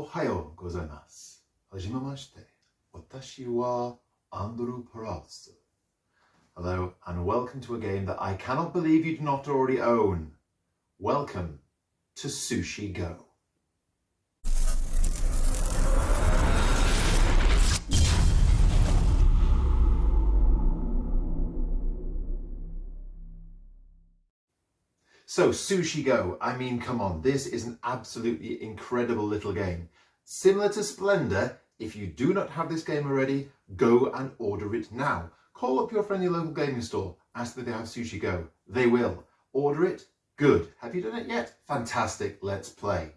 Ohayo gozaimasu. Hajiime-mashite. Watashi-wa GM. Hello and welcome to a game that I cannot believe you do not already own. Welcome to Sushi Go. So Sushi Go, I mean, come on, this is an absolutely incredible little game. Similar to Splendor, if you do not have this game already, go and order it now. Call up your friendly local gaming store, ask that they have Sushi Go. They will. Order it? Good. Have you done it yet? Fantastic, let's play.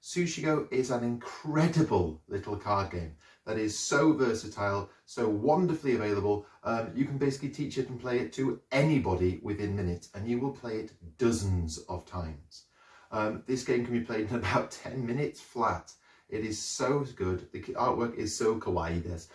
Sushi Go is an incredible little card game that is so versatile, so wonderfully available. You can basically teach it and play it to anybody within minutes, and you will play it dozens of times. This game can be played in about 10 minutes flat. It is so good. The artwork is so kawaii desu.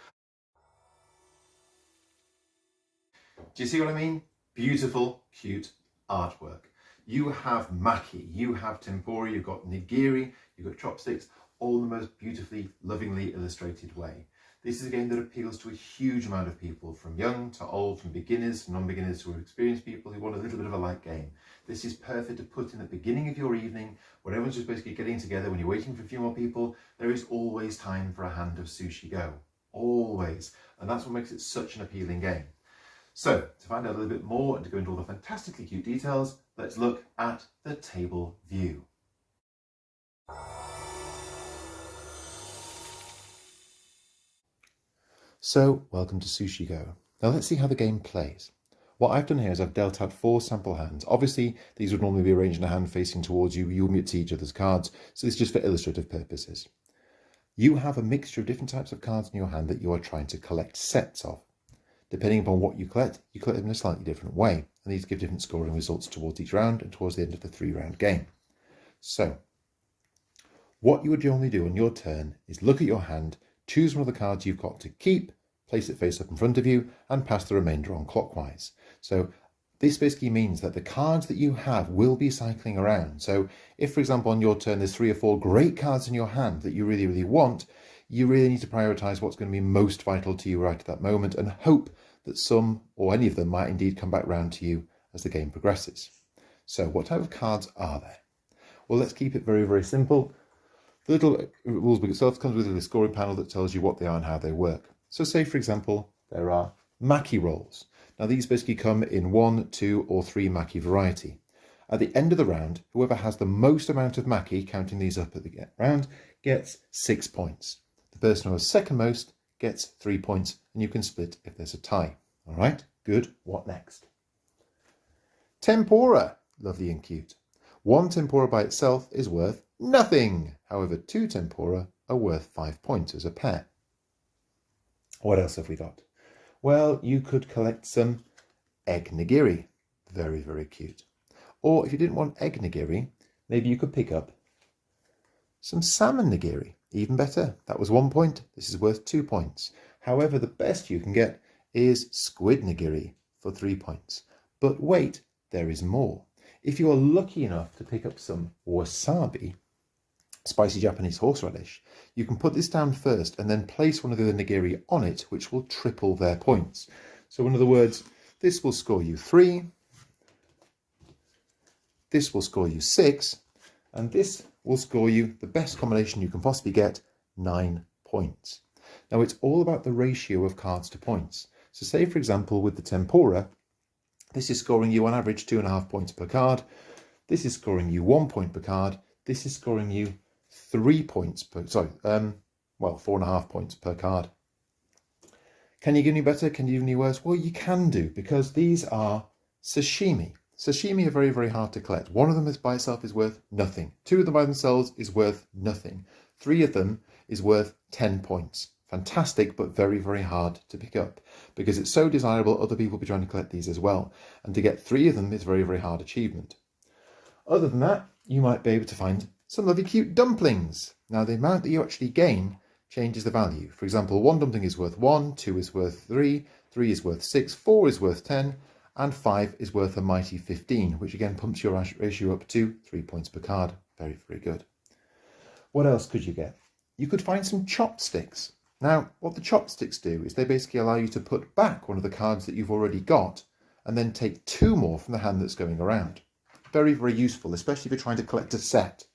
Do you see what I mean? Beautiful, cute artwork. You have maki, you have tempura, you've got nigiri, you've got chopsticks, all in the most beautifully, lovingly illustrated way. This is a game that appeals to a huge amount of people, from young to old, from beginners to non-beginners to experienced people who want a little bit of a light game. This is perfect to put in the beginning of your evening, when everyone's just basically getting together, when you're waiting for a few more people. There is always time for a hand of Sushi Go. Always. And that's what makes it such an appealing game. So, to find out a little bit more and to go into all the fantastically cute details, let's look at the table view. So, welcome to Sushi Go. Now let's see how the game plays. What I've done here is I've dealt out 4 sample hands. Obviously, these would normally be arranged in a hand facing towards you. You'll see each other's cards, so this is just for illustrative purposes. You have a mixture of different types of cards in your hand that you are trying to collect sets of. Depending upon what you collect them in a slightly different way, and these give different scoring results towards each round and towards the end of the 3-round game. So, what you would generally do on your turn is look at your hand, choose one of the cards you've got to keep, place it face up in front of you, and pass the remainder on clockwise. So, this basically means that the cards that you have will be cycling around. So, if for example on your turn there's 3 or 4 great cards in your hand that you really, really want, you really need to prioritise what's going to be most vital to you right at that moment and hope that some or any of them might indeed come back round to you as the game progresses. So what type of cards are there? Well, let's keep it very, very simple. The little rules book itself comes with a scoring panel that tells you what they are and how they work. So say, for example, there are maki rolls. Now these basically come in 1, 2 or 3 maki variety. At the end of the round, whoever has the most amount of maki, counting these up at the round, gets 6 points. The person who has second most gets 3 points, and you can split if there's a tie. All right, good. What next? Tempura, lovely and cute. 1 tempura by itself is worth nothing. However, 2 tempura are worth 5 points as a pair. What else have we got? Well, you could collect some egg nigiri. Very, very cute. Or if you didn't want egg nigiri, maybe you could pick up some salmon nigiri. Even better, that was 1 point. This is worth 2 points. However, the best you can get is squid nigiri for 3 points. But wait, there is more. If you are lucky enough to pick up some wasabi, spicy Japanese horseradish, you can put this down first and then place one of the other nigiri on it, which will triple their points. So in other words, this will score you 3, this will score you 6, and this will score you the best combination you can possibly get, 9 points. Now it's all about the ratio of cards to points. So say for example with the tempura, this is scoring you on average 2.5 points per card. This is scoring you 1 point per card. This is scoring you 3 points per, 4.5 points per card. Can you give me better? Can you give me worse? Well, you can do, because these are sashimi. Sashimi are very, very hard to collect. 1 of them is by itself is worth nothing. 2 of them by themselves is worth nothing. 3 of them is worth 10 points. Fantastic, but very, very hard to pick up. Because it's so desirable, other people will be trying to collect these as well. And to get 3 of them is very, very hard achievement. Other than that, you might be able to find some lovely cute dumplings. Now the amount that you actually gain changes the value. For example, 1 dumpling is worth 1, 2 is worth 3, 3 is worth 6, 4 is worth 10, and 5 is worth a mighty 15, which again pumps your ratio up to 3 points per card. Very, very good. What else could you get? you could find some chopsticks. Now, what the chopsticks do is they basically allow you to put back one of the cards that you've already got and then take 2 more from the hand that's going around. Very, very useful, especially if you're trying to collect a set.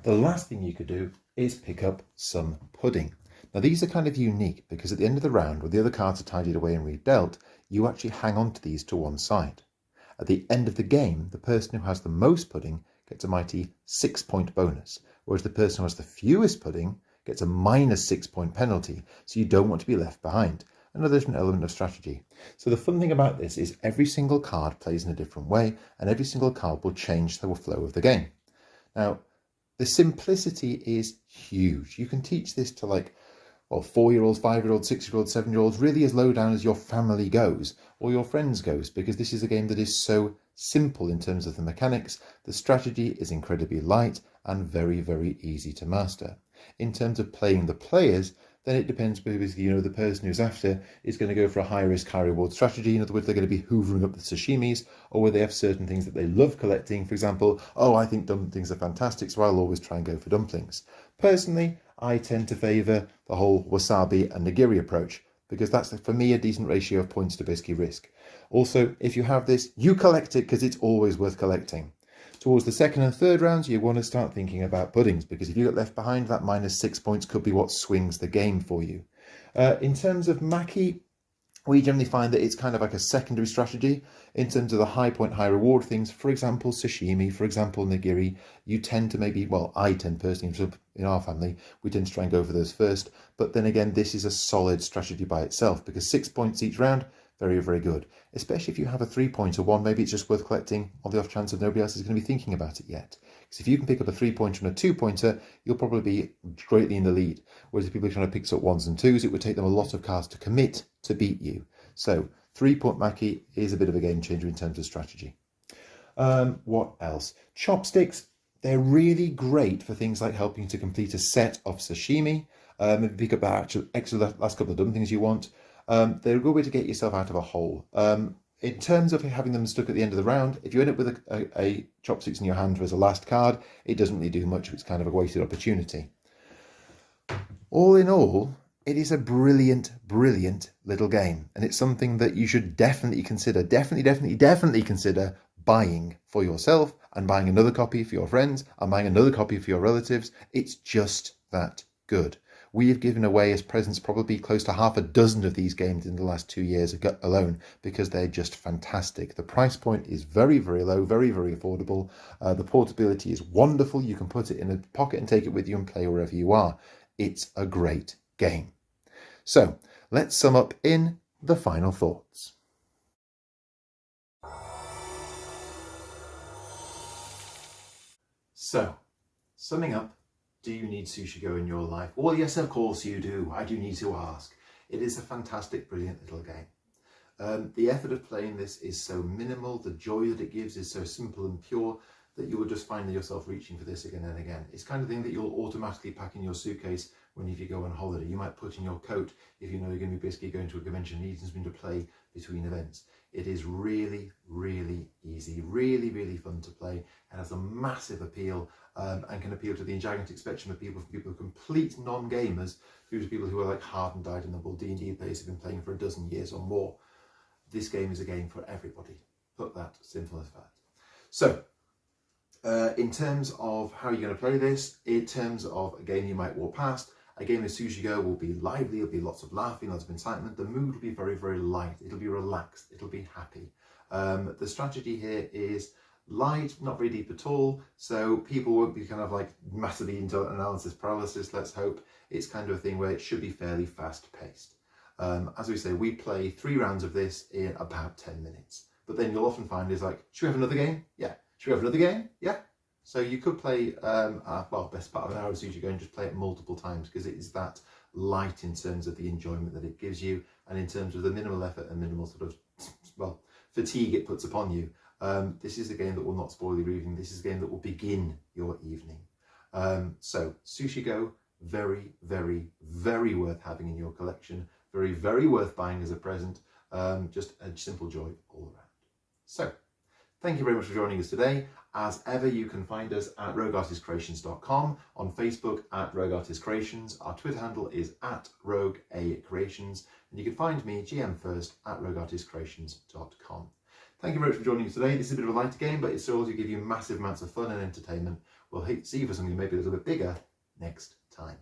The last thing you could do is pick up some pudding. Now, these are kind of unique because at the end of the round, when the other cards are tidied away and redealt, you actually hang on to these to one side. At the end of the game, the person who has the most pudding gets a mighty 6-point bonus, whereas the person who has the fewest pudding gets a minus 6-point penalty, so you don't want to be left behind. Another different element of strategy. So the fun thing about this is every single card plays in a different way, and every single card will change the flow of the game. Now, the simplicity is huge. You can teach this to 4-year-olds, 5-year-olds, 6-year-olds, 7-year-olds, really as low down as your family goes or your friends goes, because this is a game that is so simple in terms of the mechanics. The strategy is incredibly light and very, very easy to master. In terms of playing the players, then it depends, basically, the person who's after is going to go for a high risk, high reward strategy. In other words, they're going to be hoovering up the sashimis, or where they have certain things that they love collecting. For example, I think dumplings are fantastic, so I'll always try and go for dumplings. Personally, I tend to favour the whole wasabi and nigiri approach, because that's, for me, a decent ratio of points to basically risk. Also, if you have this, you collect it because it's always worth collecting. Towards the second and third rounds, you want to start thinking about puddings, because if you get left behind, that minus 6 points could be what swings the game for you. In terms of maki, we generally find that it's kind of like a secondary strategy in terms of the high point, high reward things. For example, sashimi, for example, nigiri, you tend to maybe, I tend personally, in our family, we tend to try and go for those first. But then again, this is a solid strategy by itself, because 6 points each round, very, very good. Especially if you have a 3-pointer one, maybe it's just worth collecting on the off chance that nobody else is going to be thinking about it yet. Because if you can pick up a 3-pointer and a 2-pointer, you'll probably be greatly in the lead. Whereas if people are trying to pick up 1s and 2s, it would take them a lot of cards to commit to beat you. So 3-point maki is a bit of a game changer in terms of strategy. What else? Chopsticks. They're really great for things like helping to complete a set of sashimi. Maybe pick up that extra last couple of dumplings you want. They're a good way to get yourself out of a hole. In terms of having them stuck at the end of the round, if you end up with a chopsticks in your hand as a last card, it doesn't really do much. It's kind of a wasted opportunity. All in all, it is a brilliant, brilliant little game. And it's something that you should definitely consider, definitely consider buying for yourself, and buying another copy for your friends, and buying another copy for your relatives. It's just that good. We have given away as presents probably close to half a dozen of these games in the last 2 years alone, because they're just fantastic. The price point is very, very low, very, very affordable. The portability is wonderful. You can put it in a pocket and take it with you and play wherever you are. It's a great game. So let's sum up in the final thoughts. So, summing up, do you need Sushi Go in your life? Well, yes, of course you do. I do need to ask. It is a fantastic, brilliant little game. The effort of playing this is so minimal. The joy that it gives is so simple and pure that you will just find yourself reaching for this again and again. It's the kind of thing that you'll automatically pack in your suitcase if you go on holiday. You might put in your coat if you know you're going to be basically going to a convention and needing something to play between events. It is really, really easy, really, really fun to play. It has a massive appeal and can appeal to the gigantic spectrum of people, from people who are complete non-gamers through to people who are like hardened, dyed-in-the-wool D&D players who've been playing for a dozen years or more. This game is a game for everybody. Put that simple as that. So, in terms of how you're going to play this, in terms of a game you might walk past, a game of Sushi Go will be lively, it'll be lots of laughing, lots of excitement. The mood will be very, very light. It'll be relaxed, it'll be happy. The strategy here is light, not very deep at all, so people won't be kind of like massively into analysis paralysis, let's hope. It's kind of a thing where it should be fairly fast paced. As we say, we play 3 rounds of this in about 10 minutes. But then you'll often find is like, should we have another game? Yeah. Should we have another game? Yeah. So you could play, best part of an hour of Sushi Go and just play it multiple times, because it is that light in terms of the enjoyment that it gives you, and in terms of the minimal effort and minimal sort of, fatigue it puts upon you. This is a game that will not spoil your evening. This is a game that will begin your evening. So Sushi Go, very, very, very worth having in your collection. Very, very worth buying as a present. Just a simple joy all around. So, thank you very much for joining us today. As ever, you can find us at rogueartistcreations.com, on Facebook at Rogue Artist Creations. Our Twitter handle is at RogueACreations, and you can find me, GM First, at rogueartistcreations.com. Thank you very much for joining us today. This is a bit of a lighter game, but it's sure to give you massive amounts of fun and entertainment. We'll see you for something maybe a little bit bigger next time.